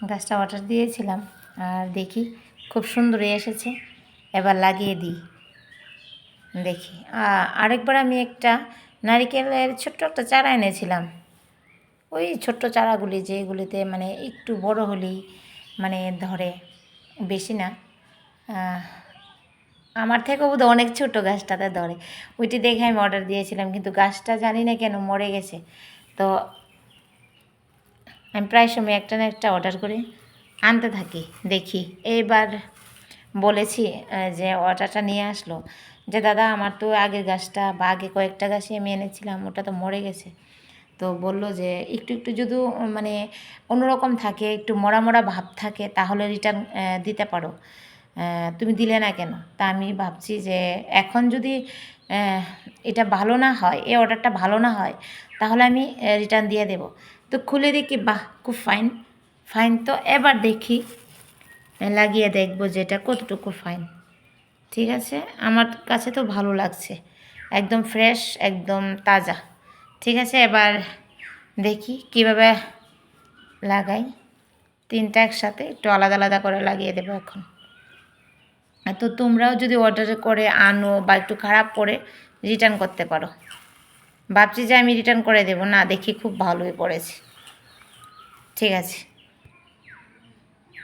গাছটা অর্ডার দিয়েছিলাম আর দেখি খুব সুন্দরই এসেছে। এবার লাগিয়ে দিই দেখি। আরেকবার আমি একটা নারিকেলের ছোট্ট একটা চারা এনেছিলাম, ওই ছোট্ট চারাগুলি যেগুলিতে মানে একটু বড় হলেই মানে ধরে, বেশি না, আমার থেকেও বোধহয় অনেক ছোটো গাছটাতে ধরে। ওইটি দেখে আমি অর্ডার দিয়েছিলাম, কিন্তু গাছটা জানি না কেন মরে গেছে। তো আমি প্রায় সময় একটা না একটা অর্ডার করে আনতে থাকি দেখি। এইবার বলেছি যে অর্ডারটা নিয়ে আসলো যে দাদা আমার তো আগের গাছটা বা আগে কয়েকটা গাছই আমি এনেছিলাম, ওটা তো মরে গেছে। তো বলল যে একটু একটু যদি মানে অন্যরকম থাকে, একটু মরা মরা ভাব থাকে, তাহলে রিটার্ন দিতে পারো, তুমি দিলে না কেন? তা আমি ভাবছি যে এখন যদি এটা ভালো না হয়, এই অর্ডারটা ভালো না হয়, তাহলে আমি রিটার্ন দিয়ে দেব। তো খুলে দেখি বাহ, খুব ফাইন ফাইন। তো এবার দেখি লাগিয়ে দেখবো যে এটা কতটুকু ফাইন। ঠিক আছে, আমার কাছে তো ভালো লাগছে, একদম ফ্রেশ, একদম তাজা। ঠিক আছে, এবার দেখি কিভাবে লাগাই। তিনটা একসাথে একটু আলাদা আলাদা করে লাগিয়ে দেবো এখন। তো তোমরাও যদি অর্ডার করে আনো বা একটু খারাপ পড়ে রিটার্ন করতে পারো। ভাবছি যে আমি রিটার্ন করে দেবো, না দেখি খুব ভালোই পড়েছে। ঠিক আছে।